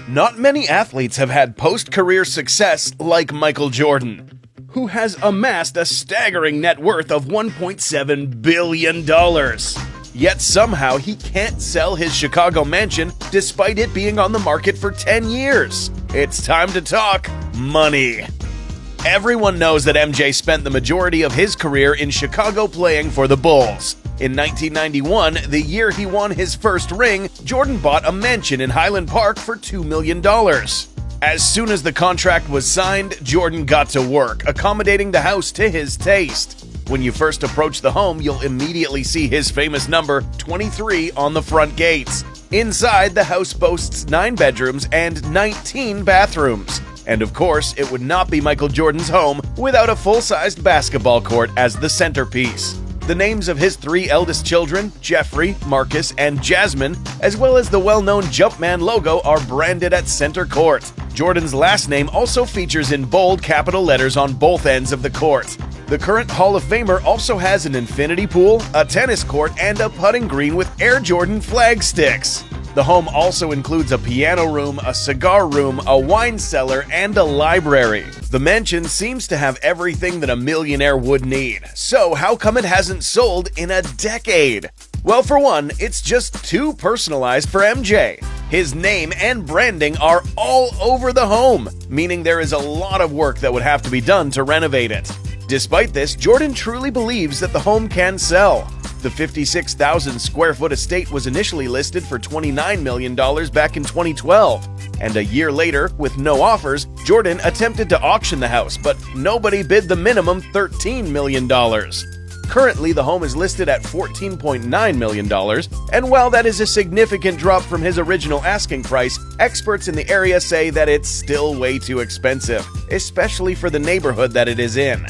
Not many athletes have had post-career success like Michael Jordan, who has amassed a staggering net worth of $1.7 billion. Yet somehow he can't sell his Chicago mansion despite it being on the market for 10 years. It's time to talk money. Everyone knows that MJ spent the majority of his career in Chicago playing for the Bulls. In 1991, the year he won his first ring, Jordan bought a mansion in Highland Park for $2 million. As soon as the contract was signed, Jordan got to work, accommodating the house to his taste. When you first approach the home, you'll immediately see his famous number 23 on the front gates. Inside, the house boasts 9 bedrooms and 19 bathrooms. And of course, it would not be Michael Jordan's home without a full-sized basketball court as the centerpiece. The names of his 3 eldest children, Jeffrey, Marcus, and Jasmine, as well as the well-known Jumpman logo, are branded at center court. Jordan's last name also features in bold capital letters on both ends of the court. The current Hall of Famer also has an infinity pool, a tennis court, and a putting green with Air Jordan flag sticks. The home also includes a piano room, a cigar room, a wine cellar, and a library. The mansion seems to have everything that a millionaire would need. So how come it hasn't sold in a decade? Well, for one, it's just too personalized for MJ. His name and branding are all over the home, meaning there is a lot of work that would have to be done to renovate it. Despite this, Jordan truly believes that the home can sell. The 56,000 square foot estate was initially listed for $29 million back in 2012. And a year later, with no offers, Jordan attempted to auction the house, but nobody bid the minimum $13 million. Currently, the home is listed at $14.9 million, and while that is a significant drop from his original asking price, experts in the area say that it's still way too expensive, especially for the neighborhood that it is in.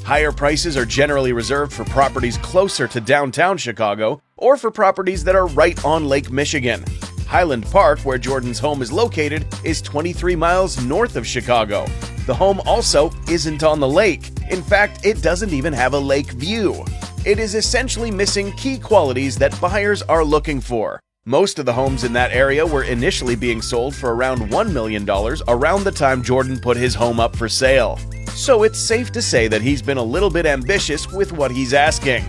Higher prices are generally reserved for properties closer to downtown Chicago or for properties that are right on Lake Michigan. Highland Park, where Jordan's home is located, is 23 miles north of Chicago. The home also isn't on the lake. In fact, it doesn't even have a lake view. It is essentially missing key qualities that buyers are looking for. Most of the homes in that area were initially being sold for around $1 million around the time Jordan put his home up for sale. So it's safe to say that he's been a little bit ambitious with what he's asking.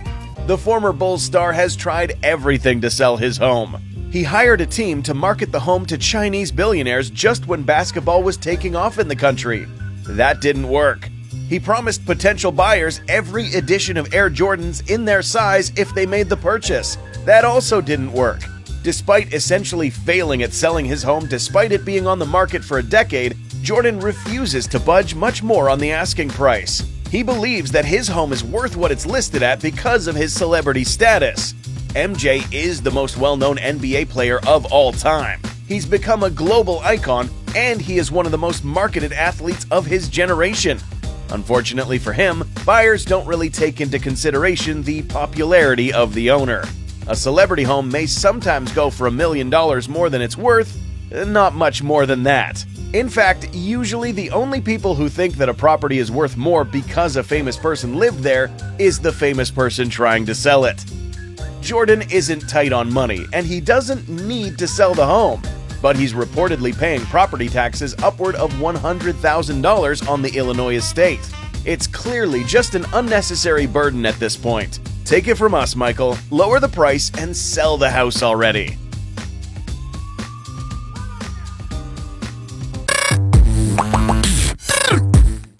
The former Bulls star has tried everything to sell his home. He hired a team to market the home to Chinese billionaires just when basketball was taking off in the country. That didn't work. He promised potential buyers every edition of Air Jordans in their size if they made the purchase. That also didn't work. Despite essentially failing at selling his home despite it being on the market for a decade, Jordan refuses to budge much more on the asking price. He believes that his home is worth what it's listed at because of his celebrity status. MJ is the most well-known NBA player of all time. He's become a global icon, and he is one of the most marketed athletes of his generation. Unfortunately for him, buyers don't really take into consideration the popularity of the owner. A celebrity home may sometimes go for $1 million more than it's worth, not much more than that. In fact, usually the only people who think that a property is worth more because a famous person lived there is the famous person trying to sell it. Jordan isn't tight on money, and he doesn't need to sell the home, but he's reportedly paying property taxes upward of $100,000 on the Illinois estate. It's clearly just an unnecessary burden at this point. Take it from us, Michael. Lower the price and sell the house already.